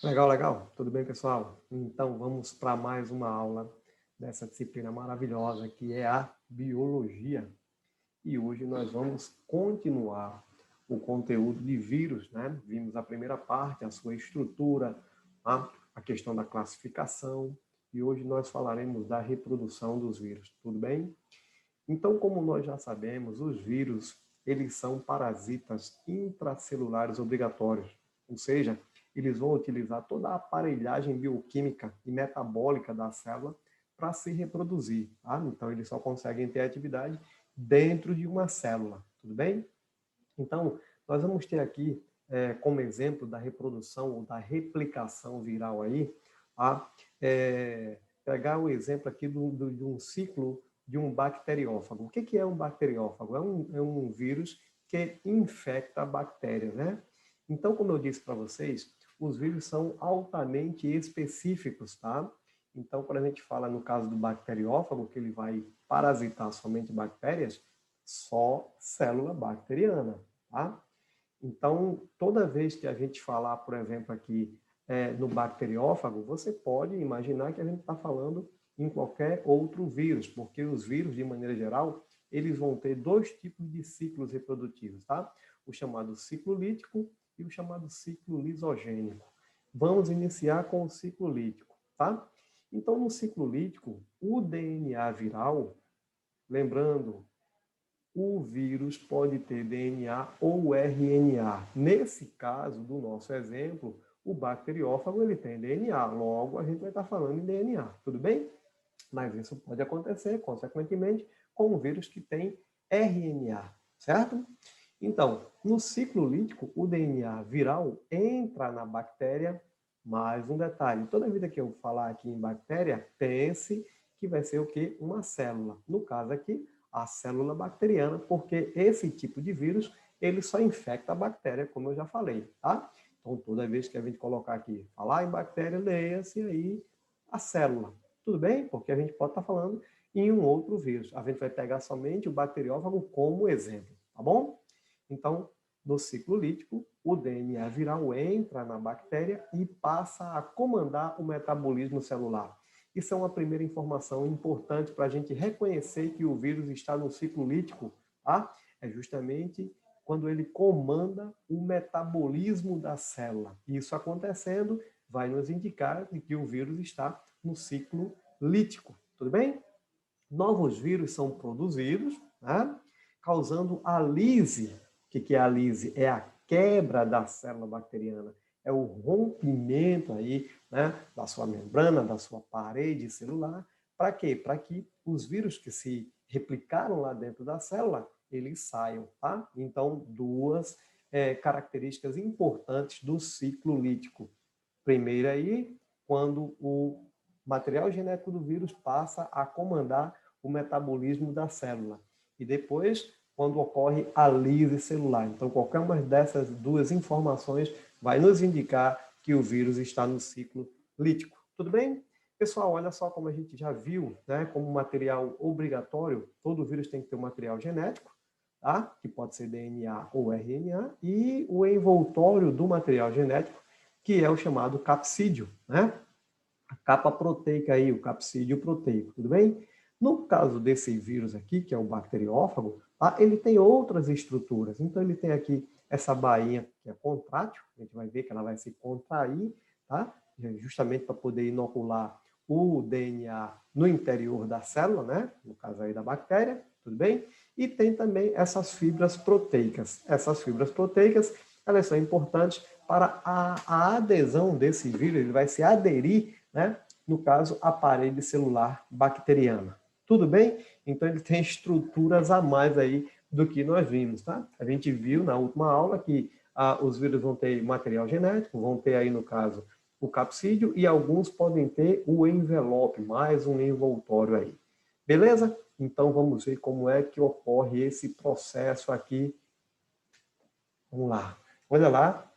Legal, legal. Tudo bem, pessoal? Então, vamos para mais uma aula dessa disciplina maravilhosa que é a biologia. E hoje nós vamos continuar o conteúdo de vírus, né? Vimos a primeira parte, a sua estrutura, a questão da classificação, e hoje nós falaremos da reprodução dos vírus. Tudo bem? Então, como nós já sabemos, os vírus, eles são parasitas intracelulares obrigatórios, ou seja, eles vão utilizar toda a aparelhagem bioquímica e metabólica da célula para se reproduzir. Tá? Então, eles só conseguem ter atividade dentro de uma célula, tudo bem? Então, nós vamos ter aqui, como exemplo da reprodução ou da replicação viral aí, pegar o exemplo aqui de um ciclo de um bacteriófago. O que é um bacteriófago? É um vírus que infecta bactérias, né? Então, como eu disse para vocês, os vírus são altamente específicos, tá? Então, quando a gente fala no caso do bacteriófago, que ele vai parasitar somente bactérias, só célula bacteriana, tá? Então, toda vez que a gente falar, por exemplo, aqui no bacteriófago, você pode imaginar que a gente está falando em qualquer outro vírus, porque os vírus, de maneira geral, eles vão ter dois tipos de ciclos reprodutivos, tá? O chamado ciclo lítico e o chamado ciclo lisogênico. Vamos iniciar com o ciclo lítico, tá? Então, no ciclo lítico, o DNA viral, lembrando, o vírus pode ter DNA ou RNA. Nesse caso, do nosso exemplo, o bacteriófago ele tem DNA, logo a gente vai estar falando em DNA, tudo bem? Mas isso pode acontecer, consequentemente, com um vírus que tem RNA, certo? Então, no ciclo lítico, o DNA viral entra na bactéria. Mais um detalhe, toda vida que eu falar aqui em bactéria, pense que vai ser o quê? Uma célula. No caso aqui, a célula bacteriana, porque esse tipo de vírus, ele só infecta a bactéria, como eu já falei, tá? Então, toda vez que a gente colocar aqui, falar em bactéria, leia-se aí a célula. Tudo bem? Porque a gente pode estar falando em um outro vírus. A gente vai pegar somente o bacteriófago como exemplo, tá bom? Então, no ciclo lítico, o DNA viral entra na bactéria e passa a comandar o metabolismo celular. Isso é uma primeira informação importante para a gente reconhecer que o vírus está no ciclo lítico, tá? É justamente quando ele comanda o metabolismo da célula. Isso acontecendo vai nos indicar que o vírus está no ciclo lítico, tudo bem? Novos vírus são produzidos, né? Causando a lise. O que é a lise? É a quebra da célula bacteriana, é o rompimento aí, né, da sua membrana, da sua parede celular. Para quê? Para que os vírus que se replicaram lá dentro da célula, eles saiam, tá? Então, duas características importantes do ciclo lítico. Primeiro aí, quando o material genético do vírus passa a comandar o metabolismo da célula. E depois, quando ocorre a lise celular. Então, qualquer uma dessas duas informações vai nos indicar que o vírus está no ciclo lítico. Tudo bem? Pessoal, olha só como a gente já viu, né, como material obrigatório, todo vírus tem que ter um material genético, tá? Que pode ser DNA ou RNA, e o envoltório do material genético, que é o chamado capsídeo, né? A capa proteica aí, o capsídeo proteico, tudo bem? No caso desse vírus aqui, que é o bacteriófago, tá? Ele tem outras estruturas. Então, ele tem aqui essa bainha que é contrátil, a gente vai ver que ela vai se contrair, tá? Justamente para poder inocular o DNA no interior da célula, né? No caso aí da bactéria, tudo bem? E tem também essas fibras proteicas. Essas fibras proteicas, elas são importantes para a adesão desse vírus, ele vai se aderir, né? No caso, a parede celular bacteriana. Tudo bem? Então, ele tem estruturas a mais aí do que nós vimos, tá? A gente viu na última aula que os vírus vão ter material genético, vão ter aí, no caso, o capsídeo, e alguns podem ter o envelope, mais um envoltório aí. Beleza? Então, vamos ver como é que ocorre esse processo aqui. Vamos lá. Olha lá,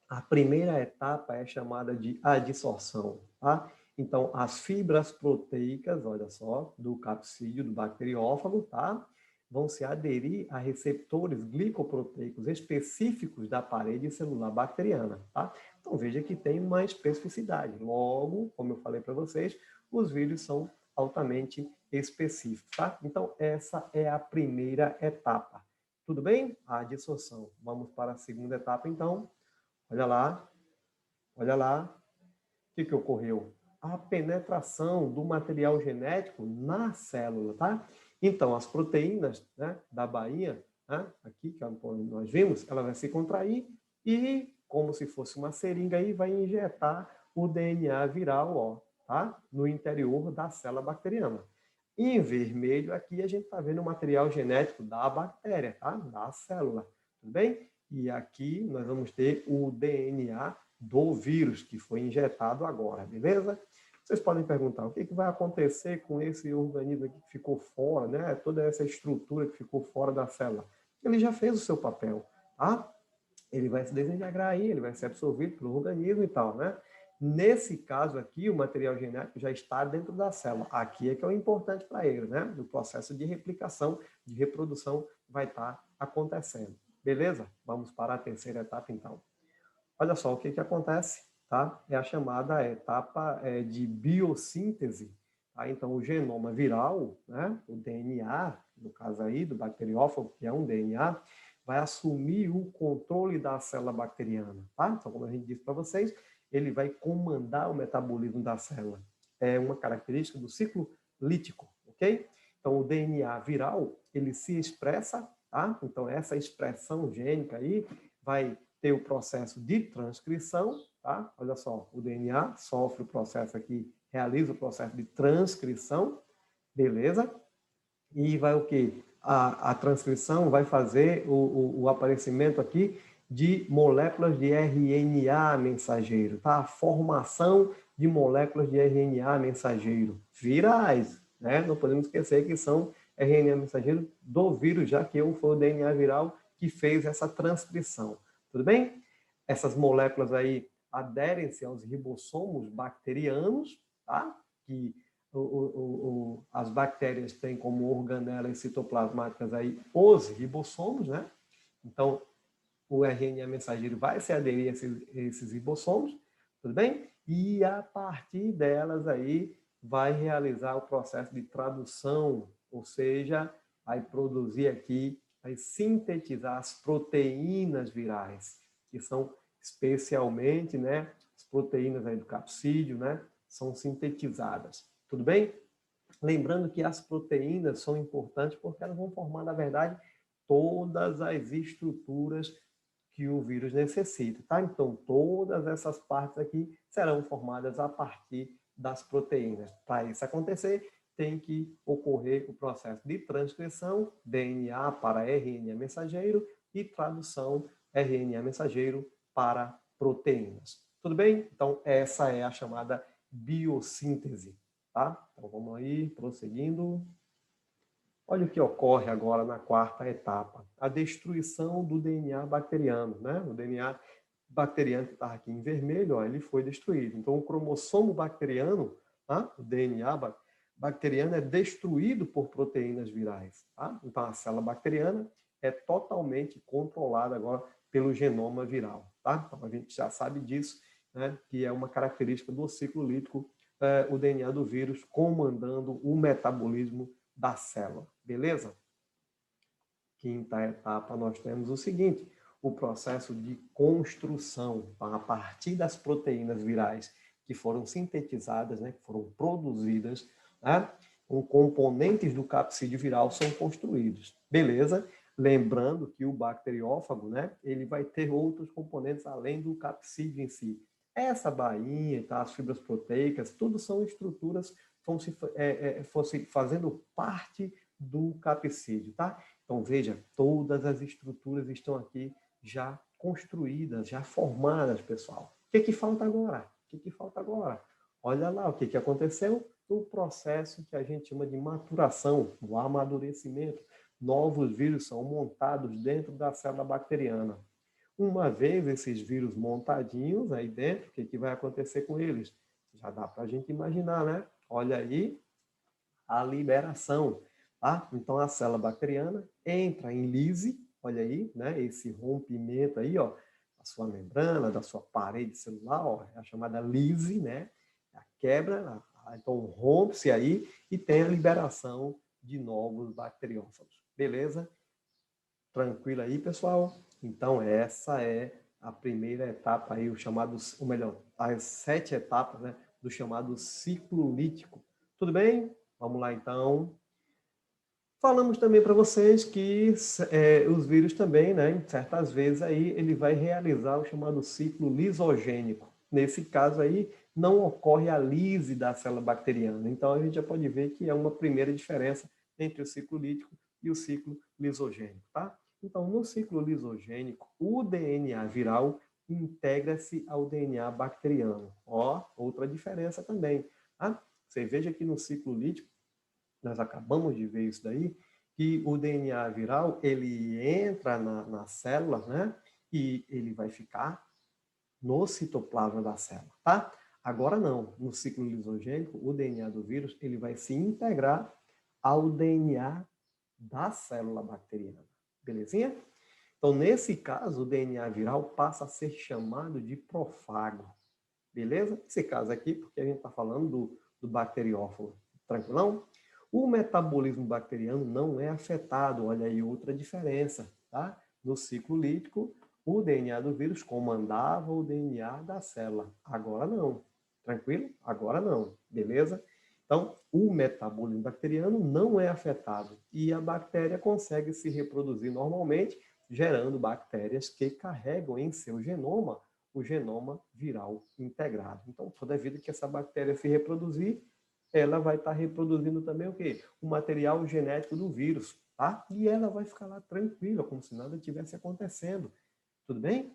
a primeira etapa é chamada de adsorção, tá? Então, as fibras proteicas, olha só, do capsídeo, do bacteriófago, tá? vão se aderir a receptores glicoproteicos específicos da parede celular bacteriana, tá? Então, veja que tem uma especificidade. Logo, como eu falei para vocês, os vírus são altamente específicos, tá? Então, essa é a primeira etapa. Tudo bem? A dissorção. Vamos para a segunda etapa, então. Olha lá. Olha lá. O que ocorreu? A penetração do material genético na célula, tá? Então, as proteínas, né, da bainha, né, aqui que nós vimos, ela vai se contrair e, como se fosse uma seringa aí, vai injetar o DNA viral, ó, tá? No interior da célula bacteriana. Em vermelho, aqui a gente está vendo o material genético da bactéria, tá? Da célula, tudo bem? E aqui nós vamos ter o DNA do vírus que foi injetado agora, beleza? Vocês podem perguntar, o que vai acontecer com esse organismo aqui que ficou fora, né? Toda essa estrutura que ficou fora da célula? Ele já fez o seu papel, tá? Ele vai se desintegrar aí, ele vai ser absorvido pelo organismo e tal, né? Nesse caso aqui, o material genético já está dentro da célula. Aqui é que é o importante para ele, né? O processo de replicação, de reprodução vai estar acontecendo. Beleza? Vamos para a terceira etapa, então. Olha só o que acontece, tá? É a chamada etapa de biossíntese. Tá? Então, o genoma viral, né? O DNA, no caso aí do bacteriófago, que é um DNA, vai assumir o controle da célula bacteriana. Tá? Então, como a gente disse para vocês, ele vai comandar o metabolismo da célula. É uma característica do ciclo lítico, ok? Então, o DNA viral, ele se expressa, tá? Então, essa expressão gênica aí vai ter o processo de transcrição, tá? Olha só, o DNA sofre o processo aqui, realiza o processo de transcrição, beleza? E vai o quê? A transcrição vai fazer o aparecimento aqui de moléculas de RNA mensageiro, tá? A formação de moléculas de RNA mensageiro virais, né? Não podemos esquecer que são RNA mensageiro do vírus, já que foi o DNA viral que fez essa transcrição. Tudo bem? Essas moléculas aí aderem-se aos ribossomos bacterianos, tá? Que as bactérias têm como organelas citoplasmáticas aí os ribossomos, né? Então, o RNA mensageiro vai se aderir a esses ribossomos, tudo bem? E a partir delas aí vai realizar o processo de tradução, ou seja, vai produzir aqui, vai sintetizar as proteínas virais, que são especialmente, né, as proteínas aí do capsídeo, né, são sintetizadas. Tudo bem? Lembrando que as proteínas são importantes porque elas vão formar, na verdade, todas as estruturas que o vírus necessita, tá? Então, todas essas partes aqui serão formadas a partir das proteínas. Para isso acontecer, tem que ocorrer o processo de transcrição, DNA para RNA mensageiro, e tradução, RNA mensageiro para proteínas. Tudo bem? Então, essa é a chamada biossíntese. Tá? Então, vamos aí, prosseguindo. Olha o que ocorre agora na quarta etapa, a destruição do DNA bacteriano. Né? O DNA bacteriano que estava aqui em vermelho, ó, ele foi destruído. Então, o cromossomo bacteriano, tá? O DNA bacteriano é destruído por proteínas virais. Tá? Então, a célula bacteriana é totalmente controlada agora pelo genoma viral. Tá? Então, a gente já sabe disso, né? Que é uma característica do ciclo lítico, o DNA do vírus comandando o metabolismo da célula, beleza? Quinta etapa, nós temos o seguinte, o processo de construção, a partir das proteínas virais que foram sintetizadas, né, que foram produzidas, né, componentes do capsídeo viral são construídos, beleza? Lembrando que o bacteriófago, né, ele vai ter outros componentes além do capsídeo em si. Essa bainha, tá, as fibras proteicas, tudo são estruturas que fosse fazendo parte do capsídeo, tá? Então, veja, todas as estruturas estão aqui já construídas, já formadas, pessoal. O que falta agora? O que falta agora? Olha lá o que aconteceu no processo que a gente chama de maturação, o amadurecimento. Novos vírus são montados dentro da célula bacteriana. Uma vez esses vírus montadinhos aí dentro, o que vai acontecer com eles? Já dá para a gente imaginar, né? Olha aí a liberação. tá? Então, a célula bacteriana entra em lise, olha aí, né? Esse rompimento aí, ó, da sua membrana, da sua parede celular, ó, é a chamada lise, né? A quebra, então rompe-se aí e tem a liberação de novos bacteriófagos. Beleza? Tranquilo aí, pessoal? Então, essa é a primeira etapa aí, ou melhor, as 7 etapas, né, do chamado ciclo lítico. Tudo bem? Vamos lá, então. Falamos também para vocês que os vírus também, né, certas vezes aí, ele vai realizar o chamado ciclo lisogênico. Nesse caso aí, não ocorre a lise da célula bacteriana. Então, a gente já pode ver que é uma primeira diferença entre o ciclo lítico e o ciclo lisogênico, tá? Então, no ciclo lisogênico, o DNA viral integra-se ao DNA bacteriano. Ó, outra diferença também, tá? Você veja que no ciclo lítico, nós acabamos de ver isso daí, que o DNA viral, ele entra na célula, né? E ele vai ficar no citoplasma da célula, tá? Agora não, no ciclo lisogênico, o DNA do vírus, ele vai se integrar ao DNA da célula bacteriana. Belezinha? Então, nesse caso, o DNA viral passa a ser chamado de profágo. Beleza? Esse caso aqui, porque a gente está falando do bacteriófago. Tranquilão? O metabolismo bacteriano não é afetado. Olha aí outra diferença, tá? No ciclo lítico, o DNA do vírus comandava o DNA da célula. Agora não. Tranquilo? Agora não. Beleza? Então, o metabolismo bacteriano não é afetado e a bactéria consegue se reproduzir normalmente, gerando bactérias que carregam em seu genoma o genoma viral integrado. Então, toda vida que essa bactéria se reproduzir, ela vai estar reproduzindo também o quê? O material genético do vírus, tá? E ela vai ficar lá tranquila, como se nada tivesse acontecendo. Tudo bem?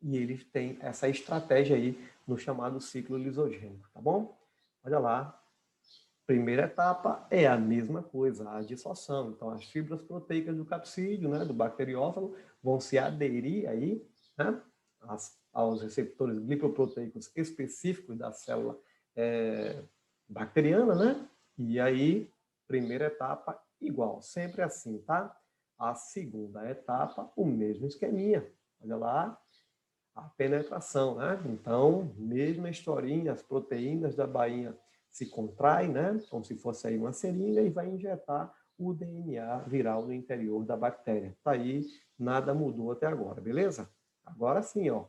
E eles têm essa estratégia aí no chamado ciclo lisogênico, tá bom? Olha lá. Primeira etapa é a mesma coisa, a dissorção. Então, as fibras proteicas do capsídeo, né, do bacteriófago, vão se aderir aí, né, aos receptores glicoproteicos específicos da célula bacteriana, né? E aí, primeira etapa, igual, sempre assim, tá? A segunda etapa, o mesmo esqueminha. Olha lá, a penetração, né? Então, mesma historinha, as proteínas da bainha se contraem, né? Como se fosse aí uma seringa e vai injetar o DNA viral no interior da bactéria. Tá aí, nada mudou até agora, beleza? Agora sim, ó.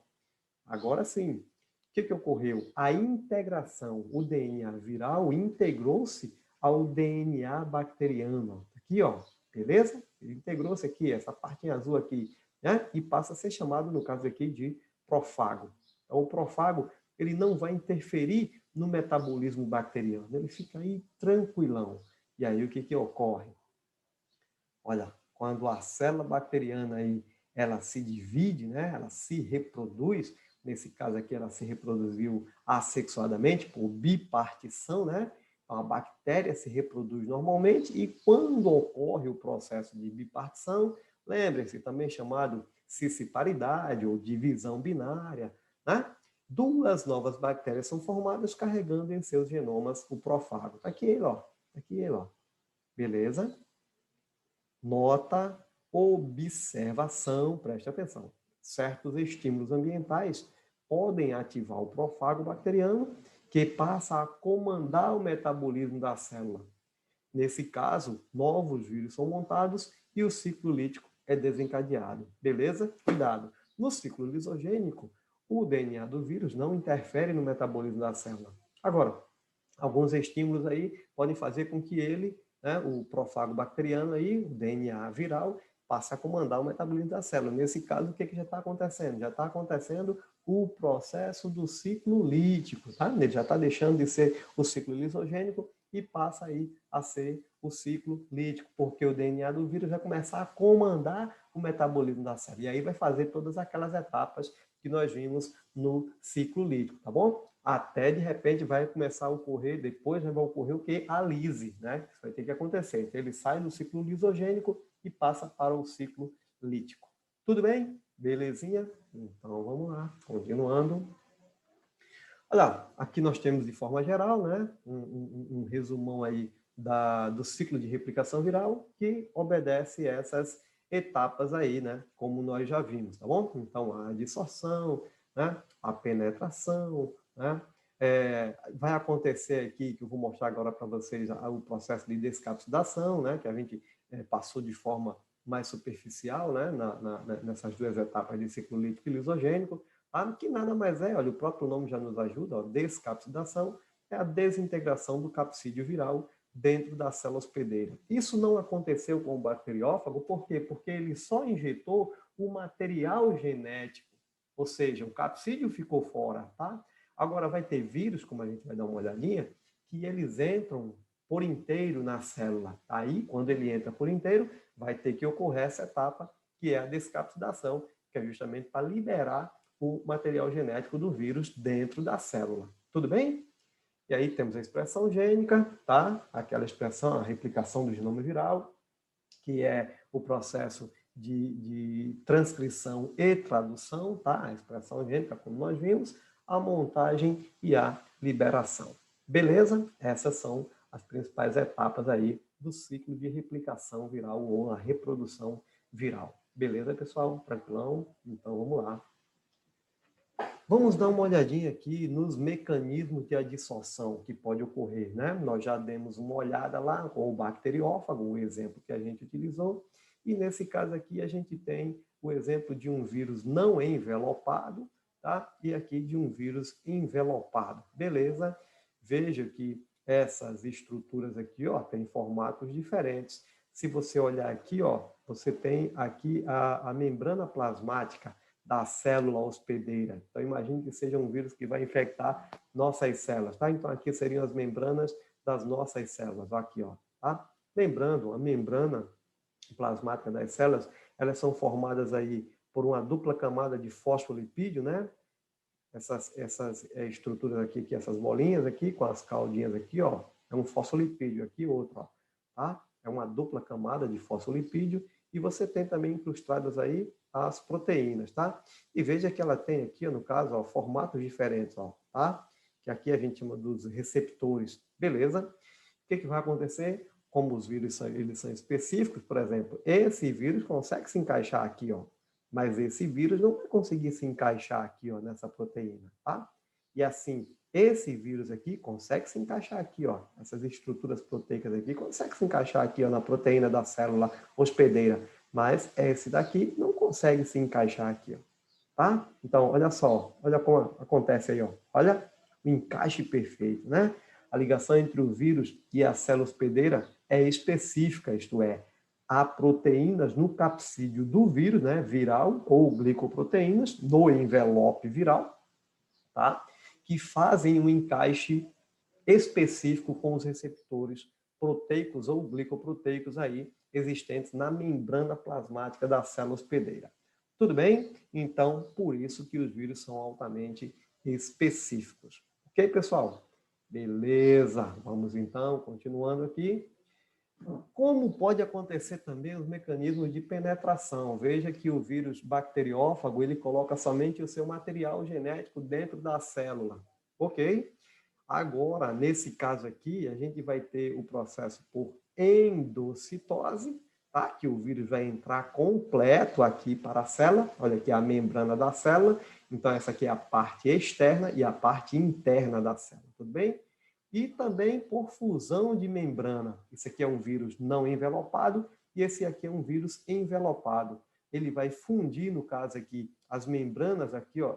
Agora sim. O que ocorreu? A integração, o DNA viral integrou-se ao DNA bacteriano. Aqui, ó, beleza? Ele integrou-se aqui, essa parte azul aqui, né? E passa a ser chamado, no caso aqui, de profágo. Então, o profágo, ele não vai interferir no metabolismo bacteriano, ele fica aí tranquilão. E aí, o que ocorre? Olha, quando a célula bacteriana aí, ela se divide, né? Ela se reproduz, nesse caso aqui ela se reproduziu assexuadamente, por bipartição, né? Então, a bactéria se reproduz normalmente e quando ocorre o processo de bipartição, lembrem-se, também chamado cisparidade ou divisão binária, né? Duas novas bactérias são formadas carregando em seus genomas o profágo. Tá aqui ele, ó. Tá aqui ele, ó. Beleza? Nota, observação, preste atenção. Certos estímulos ambientais podem ativar o profágo bacteriano, que passa a comandar o metabolismo da célula. Nesse caso, novos vírus são montados e o ciclo lítico é desencadeado. Beleza? Cuidado. No ciclo lisogênico, o DNA do vírus não interfere no metabolismo da célula. Agora, alguns estímulos aí podem fazer com que ele, né, o profágo bacteriano aí, o DNA viral, passe a comandar o metabolismo da célula. Nesse caso, o que já está acontecendo? Já está acontecendo o processo do ciclo lítico, tá? Ele já está deixando de ser o ciclo lisogênico e passa aí a ser o ciclo lítico, porque o DNA do vírus vai começar a comandar o metabolismo da célula. E aí vai fazer todas aquelas etapas que nós vimos no ciclo lítico, tá bom? Até de repente vai começar a ocorrer, depois vai ocorrer o que? A lise, né? Isso vai ter que acontecer. Então ele sai do ciclo lisogênico e passa para o ciclo lítico. Tudo bem? Belezinha? Então vamos lá, continuando. Olha, aqui nós temos de forma geral, né? Um resumão aí do ciclo de replicação viral que obedece essas etapas aí, né? Como nós já vimos, tá bom? Então, a dissorção, né? A penetração, né? Vai acontecer aqui, que eu vou mostrar agora para vocês, o processo de descapsidação, né? Que a gente passou de forma mais superficial, né? Nessas duas etapas de ciclo lítico e lisogênico, que nada mais é, olha, o próprio nome já nos ajuda, ó, descapsidação é a desintegração do capsídeo viral dentro da célula hospedeira. Isso não aconteceu com o bacteriófago, por quê? Porque ele só injetou o material genético, ou seja, o capsídeo ficou fora, tá? Agora vai ter vírus, como a gente vai dar uma olhadinha, que eles entram por inteiro na célula. Aí, quando ele entra por inteiro, vai ter que ocorrer essa etapa, que é a descapsidação, que é justamente para liberar o material genético do vírus dentro da célula. Tudo bem? E aí temos a expressão gênica, tá? Aquela expressão, a replicação do genoma viral, que é o processo de transcrição e tradução, tá? A expressão gênica, como nós vimos, a montagem e a liberação. Beleza? Essas são as principais etapas aí do ciclo de replicação viral ou a reprodução viral. Beleza, pessoal? Tranquilão? Então, vamos lá. Vamos dar uma olhadinha aqui nos mecanismos de adsorção que pode ocorrer, né? Nós já demos uma olhada lá com o bacteriófago, o exemplo que a gente utilizou, e nesse caso aqui a gente tem o exemplo de um vírus não envelopado, tá? E aqui de um vírus envelopado, beleza? Veja que essas estruturas aqui, ó, tem formatos diferentes. Se você olhar aqui, ó, você tem aqui a membrana plasmática da célula hospedeira. Então, imagine que seja um vírus que vai infectar nossas células, tá? Então, aqui seriam as membranas das nossas células, aqui, ó, tá? Lembrando, a membrana plasmática das células, elas são formadas aí por uma dupla camada de fosfolipídio, né? Essas estruturas aqui, essas bolinhas aqui, com as caudinhas aqui, ó, é um fosfolipídio, aqui outro, ó, tá? É uma dupla camada de fosfolipídio, e você tem também incrustadas aí as proteínas, tá? E veja que ela tem aqui, no caso, ó, formatos diferentes, ó, tá? Que aqui a gente chama dos receptores, beleza? O que vai acontecer? Como os vírus eles são específicos, por exemplo, esse vírus consegue se encaixar aqui, ó, mas esse vírus não vai conseguir se encaixar aqui, ó, nessa proteína, tá? E assim, esse vírus aqui consegue se encaixar aqui, ó, essas estruturas proteicas aqui, consegue se encaixar aqui, ó, na proteína da célula hospedeira, mas esse daqui não consegue se encaixar aqui, ó, tá? Então, olha só, olha como acontece aí, ó, olha o encaixe perfeito, né? A ligação entre o vírus e a célula hospedeira é específica, isto é, há proteínas no capsídeo do vírus, né, viral, ou glicoproteínas, no envelope viral, tá? Que fazem um encaixe específico com os receptores proteicos ou glicoproteicos aí existentes na membrana plasmática da célula hospedeira. Tudo bem? Então, por isso que os vírus são altamente específicos. Ok, pessoal? Beleza. Vamos então, continuando aqui. Como pode acontecer também os mecanismos de penetração? Veja que o vírus bacteriófago, ele coloca somente o seu material genético dentro da célula, ok? Agora, nesse caso aqui, a gente vai ter o processo por endocitose, tá? Que o vírus vai entrar completo aqui para a célula. Olha aqui a membrana da célula. Então, essa aqui é a parte externa e a parte interna da célula, tudo bem? E também por fusão de membrana. Esse aqui é um vírus não envelopado e esse aqui é um vírus envelopado. Ele vai fundir, no caso aqui, as membranas aqui, ó,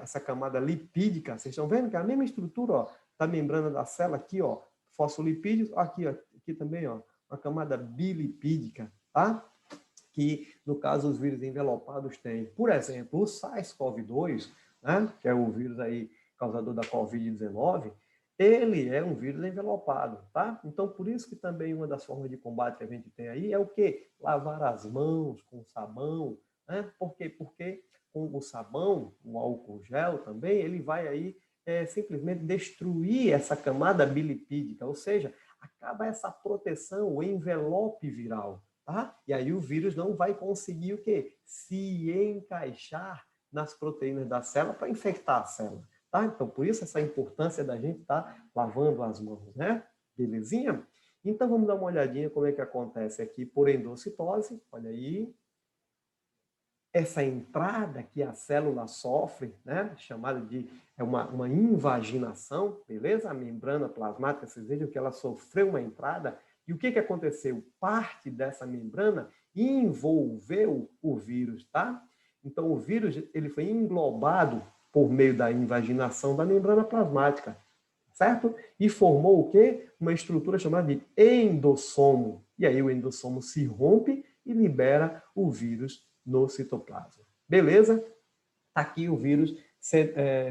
essa camada lipídica. Vocês estão vendo que é a mesma estrutura, ó, da membrana da célula aqui, ó, fosfolipídios, aqui, ó, aqui também, ó, uma camada bilipídica, tá? Que, no caso, os vírus envelopados têm. Por exemplo, o SARS-CoV-2, né, que é o vírus aí causador da Covid-19, ele é um vírus envelopado, tá? Então, por isso que também uma das formas de combate que a gente tem aí é o quê? Lavar as mãos com sabão, né? Por quê? Porque com o sabão, o álcool gel também, ele vai aí simplesmente destruir essa camada bilipídica, ou seja, acaba essa proteção, o envelope viral, tá? E aí o vírus não vai conseguir o quê? Se encaixar nas proteínas da célula para infectar a célula. Tá? Então, por isso essa importância da gente estar lavando as mãos, né? Belezinha? Então, vamos dar uma olhadinha como é que acontece aqui por endocitose. Olha aí. Essa entrada que a célula sofre, né, chamada de uma invaginação, beleza? A membrana plasmática, vocês vejam que ela sofreu uma entrada. E o que, que aconteceu? Parte dessa membrana envolveu o vírus, tá? Então, o vírus ele foi englobado por meio da invaginação da membrana plasmática, certo? E formou o quê? Uma estrutura chamada de endossomo. E aí o endossomo se rompe e libera o vírus no citoplasma. Beleza? Está aqui o vírus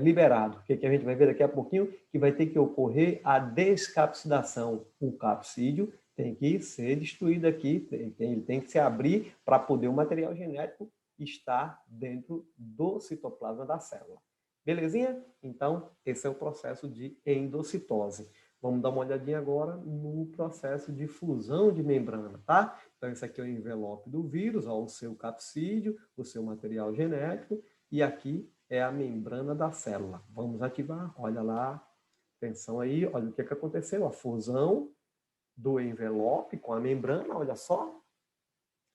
liberado. O que a gente vai ver daqui a pouquinho? Que vai ter que ocorrer a descapsidação. O capsídeo tem que ser destruído aqui, ele tem que se abrir para poder o material genético estar dentro do citoplasma da célula. Belezinha? Então, esse é o processo de endocitose. Vamos dar uma olhadinha agora no processo de fusão de membrana, tá? Então, esse aqui é o envelope do vírus, ó, o seu capsídeo, o seu material genético, e aqui é a membrana da célula. Vamos ativar, olha lá, atenção aí, olha o que aconteceu, a fusão do envelope com a membrana, olha só.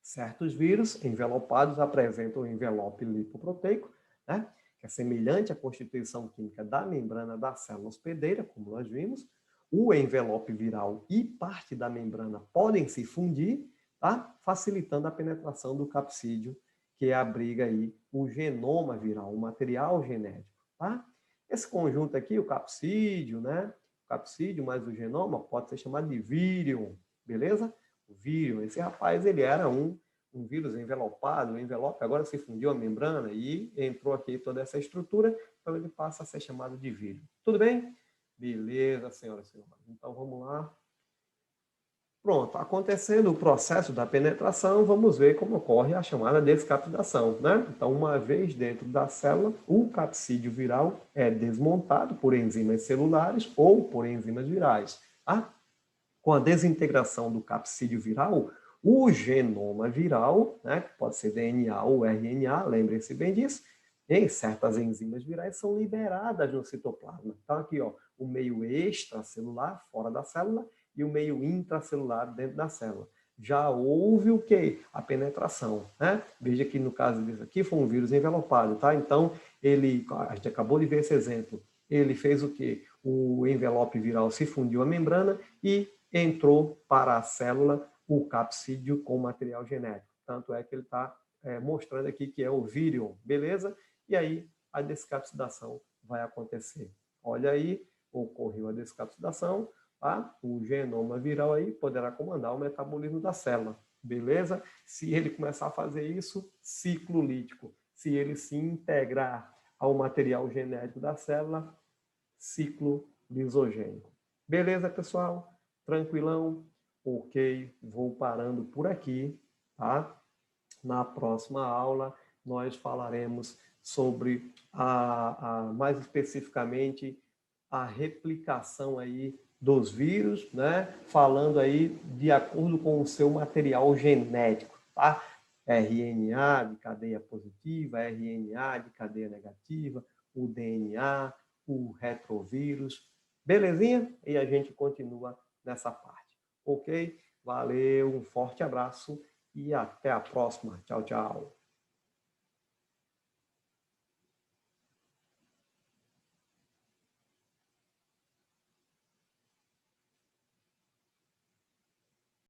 Certos vírus envelopados apresentam o envelope lipoproteico, né? Que é semelhante à constituição química da membrana da célula hospedeira, como nós vimos. O envelope viral e parte da membrana podem se fundir, tá? Facilitando a penetração do capsídeo, que abriga aí o genoma viral, o material genético, tá? Esse conjunto aqui, o capsídeo, né? O capsídeo mais o genoma pode ser chamado de vírion, beleza? O vírion, esse rapaz, ele era um vírus envelopado, o envelope agora se fundiu a membrana e entrou aqui toda essa estrutura, então ele passa a ser chamado de vírus. Tudo bem? Beleza, senhoras e senhores. Então, vamos lá. Pronto, acontecendo o processo da penetração, vamos ver como ocorre a chamada descapsidação, né? Então, uma vez dentro da célula, o capsídeo viral é desmontado por enzimas celulares ou por enzimas virais, tá? Com a desintegração do capsídeo viral, o genoma viral, né, que pode ser DNA ou RNA, lembrem-se bem disso, em certas enzimas virais são liberadas no citoplasma. Então, aqui, ó, o meio extracelular, fora da célula, e o meio intracelular dentro da célula. Já houve o quê? A penetração, né? Veja que no caso disso aqui foi um vírus envelopado, tá? Então, a gente acabou de ver esse exemplo, ele fez o quê? O envelope viral se fundiu a membrana e entrou para a célula o capsídeo com material genético. Tanto é que ele está mostrando aqui que é o vírion, beleza? E aí a descapsidação vai acontecer. Olha aí, ocorreu a descapsidação, tá? O genoma viral aí poderá comandar o metabolismo da célula, beleza? Se ele começar a fazer isso, ciclo lítico. Se ele se integrar ao material genético da célula, ciclo lisogênico. Beleza, pessoal? Tranquilão? Ok, vou parando por aqui, tá? Na próxima aula, nós falaremos sobre, mais especificamente, a replicação aí dos vírus, né? Falando aí de acordo com o seu material genético, tá? RNA de cadeia positiva, RNA de cadeia negativa, o DNA, o retrovírus. Belezinha? E a gente continua nessa parte. Ok? Valeu, um forte abraço e até a próxima. Tchau, tchau.